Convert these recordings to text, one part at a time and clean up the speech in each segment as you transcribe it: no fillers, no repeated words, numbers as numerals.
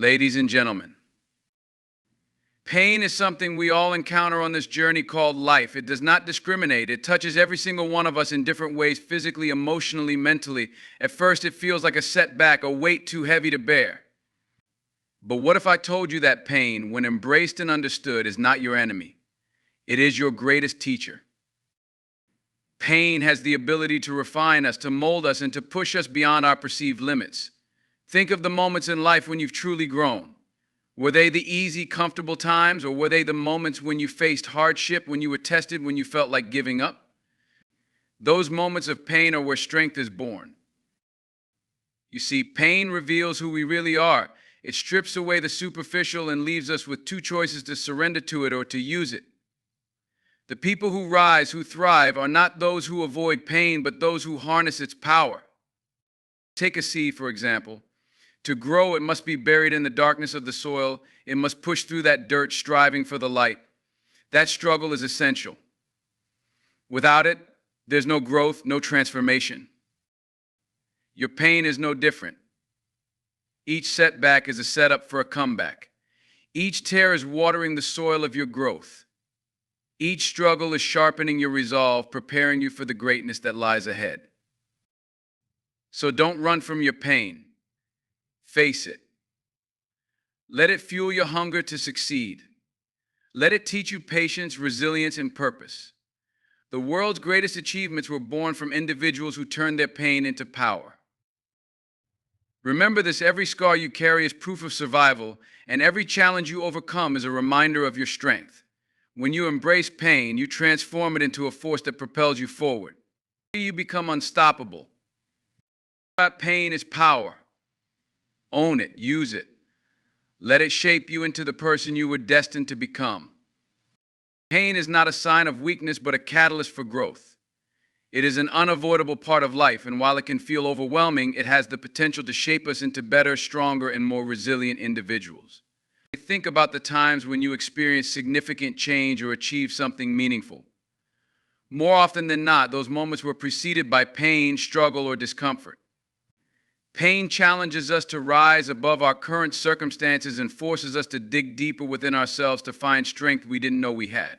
Ladies and gentlemen, pain is something we all encounter on this journey called life. It does not discriminate. It touches every single one of us in different ways, physically, emotionally, mentally. At first, it feels like a setback, a weight too heavy to bear. But what if I told you that pain, when embraced and understood, is not your enemy? It is your greatest teacher. Pain has the ability to refine us, to mold us, and to push us beyond our perceived limits. Think of the moments in life when you've truly grown. Were they the easy, comfortable times, or were they the moments when you faced hardship, when you were tested, when you felt like giving up? Those moments of pain are where strength is born. You see, pain reveals who we really are. It strips away the superficial and leaves us with two choices: to surrender to it or to use it. The people who rise, who thrive, are not those who avoid pain, but those who harness its power. Take a seed, for example. To grow, it must be buried in the darkness of the soil. It must push through that dirt, striving for the light. That struggle is essential. Without it, there's no growth, no transformation. Your pain is no different. Each setback is a setup for a comeback. Each tear is watering the soil of your growth. Each struggle is sharpening your resolve, preparing you for the greatness that lies ahead. So don't run from your pain. Face it. Let it fuel your hunger to succeed. Let it teach you patience, resilience, and purpose. The world's greatest achievements were born from individuals who turned their pain into power. Remember this: every scar you carry is proof of survival, and every challenge you overcome is a reminder of your strength. When you embrace pain, you transform it into a force that propels you forward. You become unstoppable. Pain is power. Own it, use it. Let it shape you into the person you were destined to become. Pain is not a sign of weakness, but a catalyst for growth. It is an unavoidable part of life, and while it can feel overwhelming, it has the potential to shape us into better, stronger, and more resilient individuals. Think about the times when you experience significant change or achieve something meaningful. More often than not, those moments were preceded by pain, struggle, or discomfort. Pain challenges us to rise above our current circumstances and forces us to dig deeper within ourselves to find strength we didn't know we had.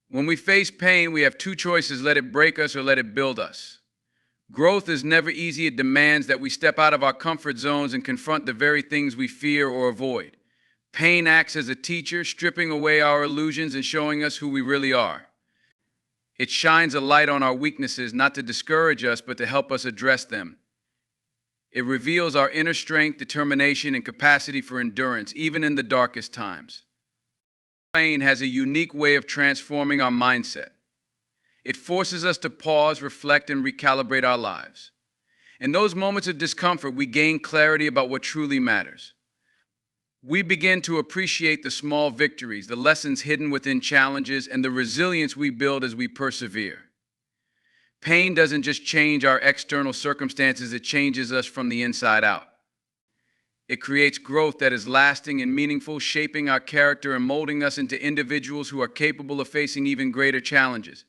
When we face pain, we have two choices: let it break us or let it build us. Growth is never easy. It demands that we step out of our comfort zones and confront the very things we fear or avoid. Pain acts as a teacher, stripping away our illusions and showing us who we really are. It shines a light on our weaknesses, not to discourage us, but to help us address them. It reveals our inner strength, determination, and capacity for endurance, even in the darkest times. Pain has a unique way of transforming our mindset. It forces us to pause, reflect, and recalibrate our lives. In those moments of discomfort, we gain clarity about what truly matters. We begin to appreciate the small victories, the lessons hidden within challenges, and the resilience we build as we persevere. Pain doesn't just change our external circumstances, it changes us from the inside out. It creates growth that is lasting and meaningful, shaping our character and molding us into individuals who are capable of facing even greater challenges.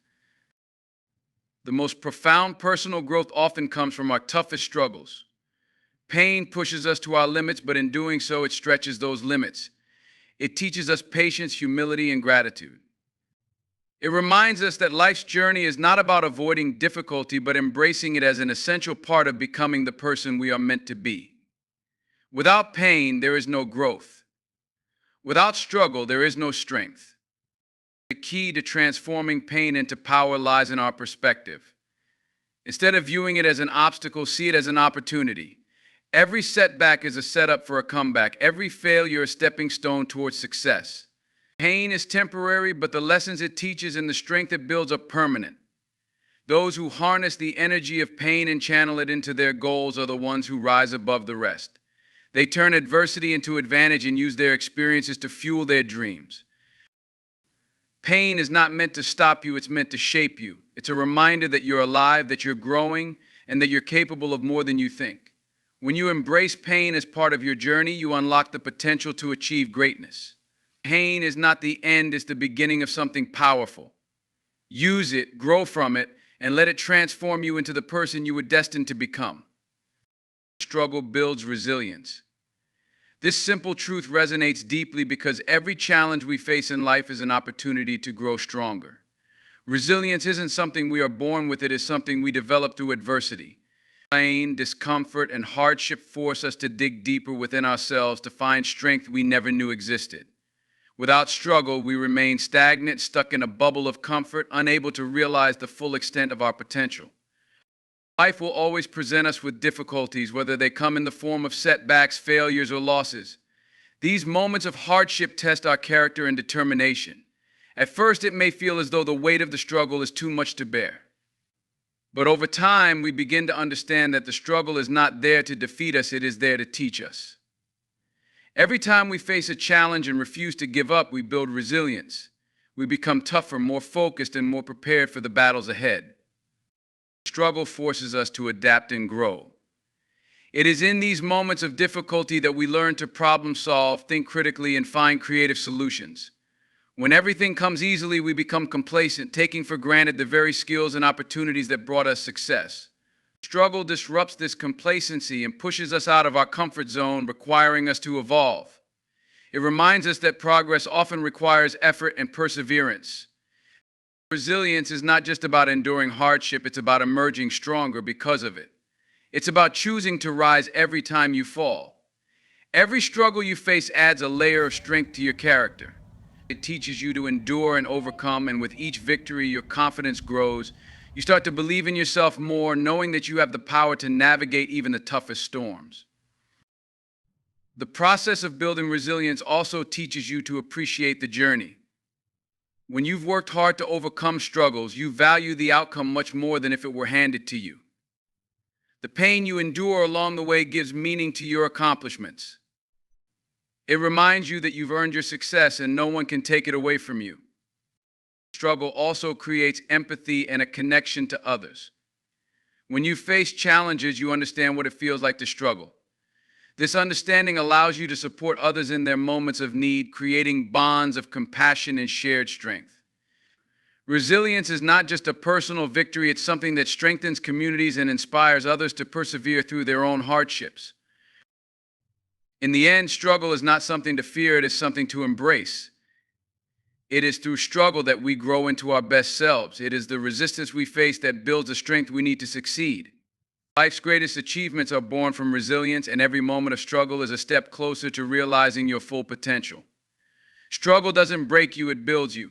The most profound personal growth often comes from our toughest struggles. Pain pushes us to our limits, but in doing so, it stretches those limits. It teaches us patience, humility, and gratitude. It reminds us that life's journey is not about avoiding difficulty, but embracing it as an essential part of becoming the person we are meant to be. Without pain, there is no growth. Without struggle, there is no strength. The key to transforming pain into power lies in our perspective. Instead of viewing it as an obstacle, see it as an opportunity. Every setback is a setup for a comeback. Every failure is a stepping stone towards success. Pain is temporary, but the lessons it teaches and the strength it builds are permanent. Those who harness the energy of pain and channel it into their goals are the ones who rise above the rest. They turn adversity into advantage and use their experiences to fuel their dreams. Pain is not meant to stop you, it's meant to shape you. It's a reminder that you're alive, that you're growing, and that you're capable of more than you think. When you embrace pain as part of your journey, you unlock the potential to achieve greatness. Pain is not the end, it's the beginning of something powerful. Use it, grow from it, and let it transform you into the person you were destined to become. Struggle builds resilience. This simple truth resonates deeply because every challenge we face in life is an opportunity to grow stronger. Resilience isn't something we are born with, it is something we develop through adversity. Pain, discomfort, and hardship force us to dig deeper within ourselves to find strength we never knew existed. Without struggle, we remain stagnant, stuck in a bubble of comfort, unable to realize the full extent of our potential. Life will always present us with difficulties, whether they come in the form of setbacks, failures, or losses. These moments of hardship test our character and determination. At first, it may feel as though the weight of the struggle is too much to bear. But over time, we begin to understand that the struggle is not there to defeat us, it is there to teach us. Every time we face a challenge and refuse to give up, we build resilience. We become tougher, more focused, and more prepared for the battles ahead. Struggle forces us to adapt and grow. It is in these moments of difficulty that we learn to problem solve, think critically, and find creative solutions. When everything comes easily, we become complacent, taking for granted the very skills and opportunities that brought us success. Struggle disrupts this complacency and pushes us out of our comfort zone, requiring us to evolve. It reminds us that progress often requires effort and perseverance. Resilience is not just about enduring hardship, it's about emerging stronger because of it. It's about choosing to rise every time you fall. Every struggle you face adds a layer of strength to your character. It teaches you to endure and overcome, and with each victory, your confidence grows. You start to believe in yourself more, knowing that you have the power to navigate even the toughest storms. The process of building resilience also teaches you to appreciate the journey. When you've worked hard to overcome struggles, you value the outcome much more than if it were handed to you. The pain you endure along the way gives meaning to your accomplishments. It reminds you that you've earned your success and no one can take it away from you. Struggle also creates empathy and a connection to others. When you face challenges, you understand what it feels like to struggle. This understanding allows you to support others in their moments of need, creating bonds of compassion and shared strength. Resilience is not just a personal victory, it's something that strengthens communities and inspires others to persevere through their own hardships. In the end, struggle is not something to fear, it is something to embrace. It is through struggle that we grow into our best selves. It is the resistance we face that builds the strength we need to succeed. Life's greatest achievements are born from resilience, and every moment of struggle is a step closer to realizing your full potential. Struggle doesn't break you, it builds you.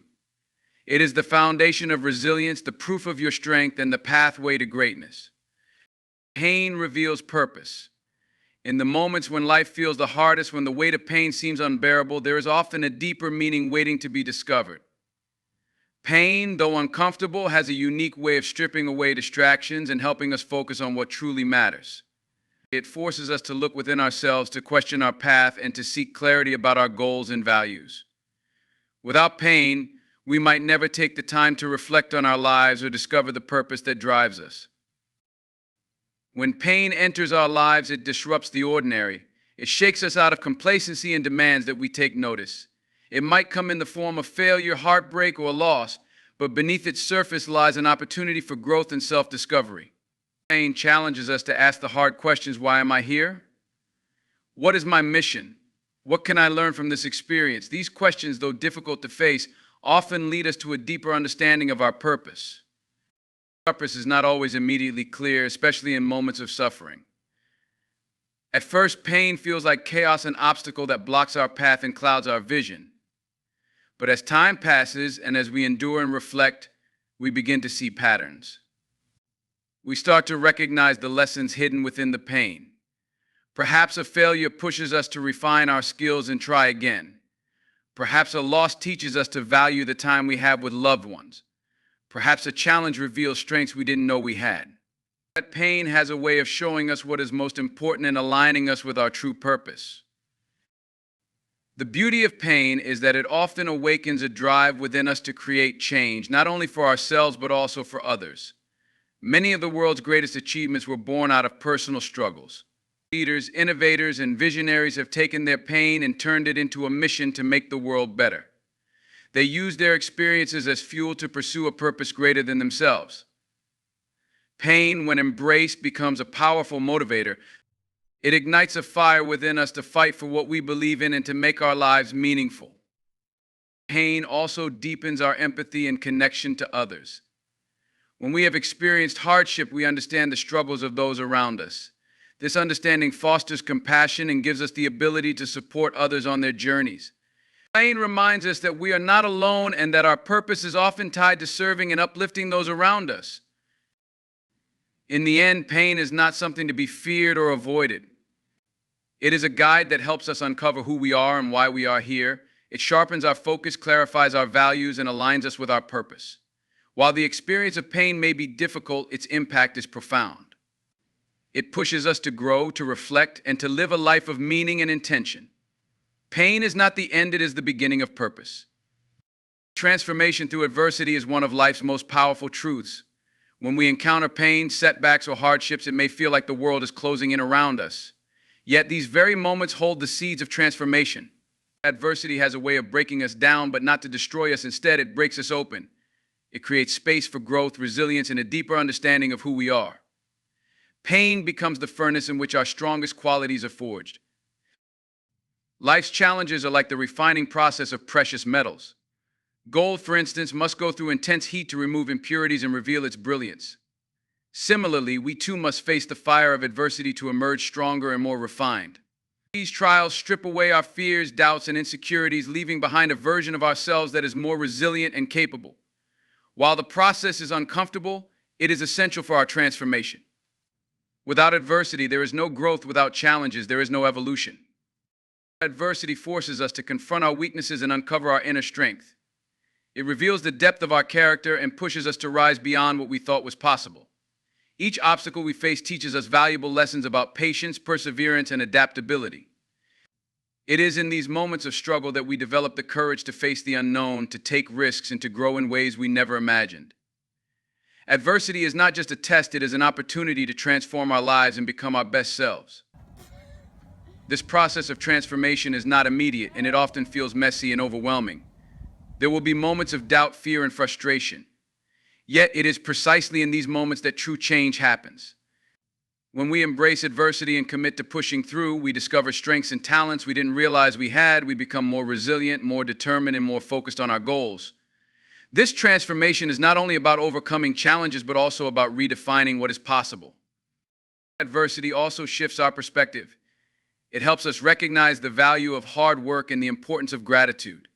It is the foundation of resilience, the proof of your strength, and the pathway to greatness. Pain reveals purpose. In the moments when life feels the hardest, when the weight of pain seems unbearable, there is often a deeper meaning waiting to be discovered. Pain, though uncomfortable, has a unique way of stripping away distractions and helping us focus on what truly matters. It forces us to look within ourselves, to question our path, and to seek clarity about our goals and values. Without pain, we might never take the time to reflect on our lives or discover the purpose that drives us. When pain enters our lives, it disrupts the ordinary. It shakes us out of complacency and demands that we take notice. It might come in the form of failure, heartbreak, or loss, but beneath its surface lies an opportunity for growth and self-discovery. Pain challenges us to ask the hard questions: why am I here? What is my mission? What can I learn from this experience? These questions, though difficult to face, often lead us to a deeper understanding of our purpose. Purpose is not always immediately clear, especially in moments of suffering. At first, pain feels like chaos, an obstacle that blocks our path and clouds our vision. But as time passes and as we endure and reflect, we begin to see patterns. We start to recognize the lessons hidden within the pain. Perhaps a failure pushes us to refine our skills and try again. Perhaps a loss teaches us to value the time we have with loved ones. Perhaps a challenge reveals strengths we didn't know we had. That pain has a way of showing us what is most important and aligning us with our true purpose. The beauty of pain is that it often awakens a drive within us to create change, not only for ourselves but also for others. Many of the world's greatest achievements were born out of personal struggles. Leaders, innovators, and visionaries have taken their pain and turned it into a mission to make the world better. They use their experiences as fuel to pursue a purpose greater than themselves. Pain, when embraced, becomes a powerful motivator. It ignites a fire within us to fight for what we believe in and to make our lives meaningful. Pain also deepens our empathy and connection to others. When we have experienced hardship, we understand the struggles of those around us. This understanding fosters compassion and gives us the ability to support others on their journeys. Pain reminds us that we are not alone and that our purpose is often tied to serving and uplifting those around us. In the end, pain is not something to be feared or avoided. It is a guide that helps us uncover who we are and why we are here. It sharpens our focus, clarifies our values, and aligns us with our purpose. While the experience of pain may be difficult, its impact is profound. It pushes us to grow, to reflect, and to live a life of meaning and intention. Pain is not the end, it is the beginning of purpose. Transformation through adversity is one of life's most powerful truths. When we encounter pain, setbacks, or hardships, it may feel like the world is closing in around us. Yet these very moments hold the seeds of transformation. Adversity has a way of breaking us down, but not to destroy us. Instead, it breaks us open. It creates space for growth, resilience, and a deeper understanding of who we are. Pain becomes the furnace in which our strongest qualities are forged. Life's challenges are like the refining process of precious metals. Gold, for instance, must go through intense heat to remove impurities and reveal its brilliance. Similarly, we too must face the fire of adversity to emerge stronger and more refined. These trials strip away our fears, doubts, and insecurities, leaving behind a version of ourselves that is more resilient and capable. While the process is uncomfortable, it is essential for our transformation. Without adversity, there is no growth. Without challenges, there is no evolution. Adversity forces us to confront our weaknesses and uncover our inner strength. It reveals the depth of our character and pushes us to rise beyond what we thought was possible. Each obstacle we face teaches us valuable lessons about patience, perseverance, and adaptability. It is in these moments of struggle that we develop the courage to face the unknown, to take risks, and to grow in ways we never imagined. Adversity is not just a test, it is an opportunity to transform our lives and become our best selves. This process of transformation is not immediate, and it often feels messy and overwhelming. There will be moments of doubt, fear, and frustration. Yet it is precisely in these moments that true change happens. When we embrace adversity and commit to pushing through, we discover strengths and talents we didn't realize we had. We become more resilient, more determined, and more focused on our goals. This transformation is not only about overcoming challenges, but also about redefining what is possible. Adversity also shifts our perspective. It helps us recognize the value of hard work and the importance of gratitude.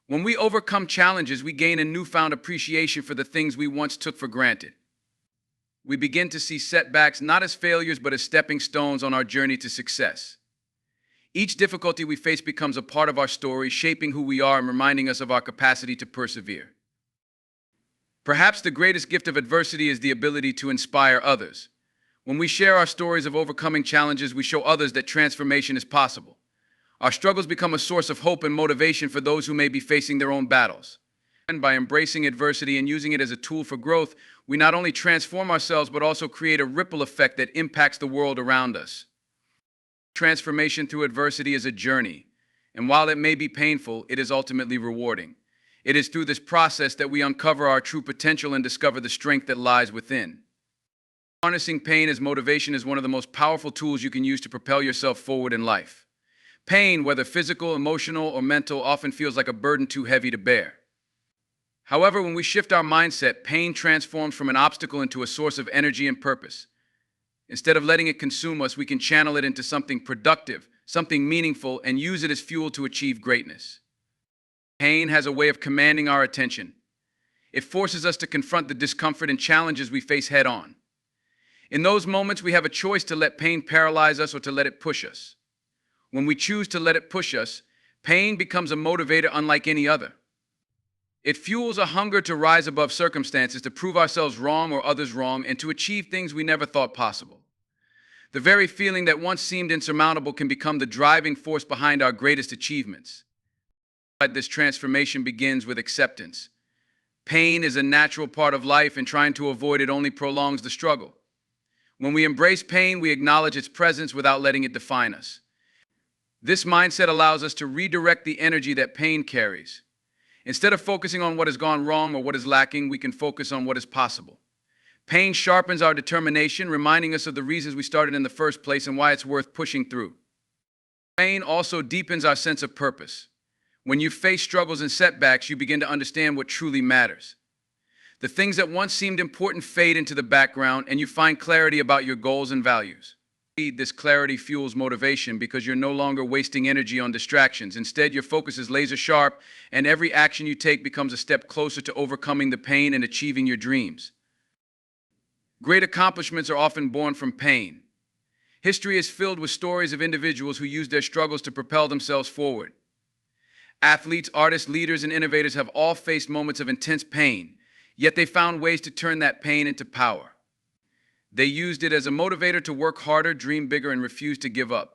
When we overcome challenges, we gain a newfound appreciation for the things we once took for granted. We begin to see setbacks not as failures, but as stepping stones on our journey to success. Each difficulty we face becomes a part of our story, shaping who we are and reminding us of our capacity to persevere. Perhaps the greatest gift of adversity is the ability to inspire others. When we share our stories of overcoming challenges, we show others that transformation is possible. Our struggles become a source of hope and motivation for those who may be facing their own battles. And by embracing adversity and using it as a tool for growth, we not only transform ourselves, but also create a ripple effect that impacts the world around us. Transformation through adversity is a journey, and while it may be painful, it is ultimately rewarding. It is through this process that we uncover our true potential and discover the strength that lies within. Harnessing pain as motivation is one of the most powerful tools you can use to propel yourself forward in life. Pain, whether physical, emotional, or mental, often feels like a burden too heavy to bear. However, when we shift our mindset, pain transforms from an obstacle into a source of energy and purpose. Instead of letting it consume us, we can channel it into something productive, something meaningful, and use it as fuel to achieve greatness. Pain has a way of commanding our attention. It forces us to confront the discomfort and challenges we face head on. In those moments, we have a choice to let pain paralyze us or to let it push us. When we choose to let it push us, pain becomes a motivator unlike any other. It fuels a hunger to rise above circumstances, to prove ourselves wrong or others wrong, and to achieve things we never thought possible. The very feeling that once seemed insurmountable can become the driving force behind our greatest achievements. But this transformation begins with acceptance. Pain is a natural part of life, and trying to avoid it only prolongs the struggle. When we embrace pain, we acknowledge its presence without letting it define us. This mindset allows us to redirect the energy that pain carries. Instead of focusing on what has gone wrong or what is lacking, we can focus on what is possible. Pain sharpens our determination, reminding us of the reasons we started in the first place and why it's worth pushing through. Pain also deepens our sense of purpose. When you face struggles and setbacks, you begin to understand what truly matters. The things that once seemed important fade into the background, and you find clarity about your goals and values. This clarity fuels motivation because you're no longer wasting energy on distractions. Instead, your focus is laser sharp, and every action you take becomes a step closer to overcoming the pain and achieving your dreams. Great accomplishments are often born from pain. History is filled with stories of individuals who used their struggles to propel themselves forward. Athletes, artists, leaders, and innovators have all faced moments of intense pain, yet they found ways to turn that pain into power. They used it as a motivator to work harder, dream bigger, and refuse to give up.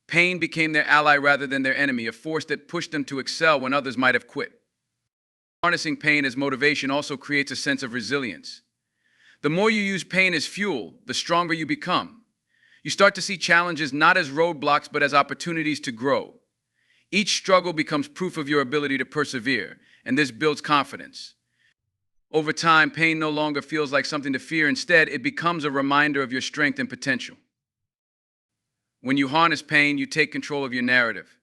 Pain became their ally rather than their enemy, a force that pushed them to excel when others might have quit. Harnessing pain as motivation also creates a sense of resilience. The more you use pain as fuel, the stronger you become. You start to see challenges not as roadblocks, but as opportunities to grow. Each struggle becomes proof of your ability to persevere, and this builds confidence. Over time, pain no longer feels like something to fear. Instead, it becomes a reminder of your strength and potential. When you harness pain, you take control of your narrative.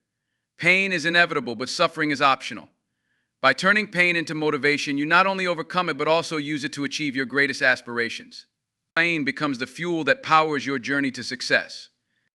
Pain is inevitable, but suffering is optional. By turning pain into motivation, you not only overcome it, but also use it to achieve your greatest aspirations. Pain becomes the fuel that powers your journey to success.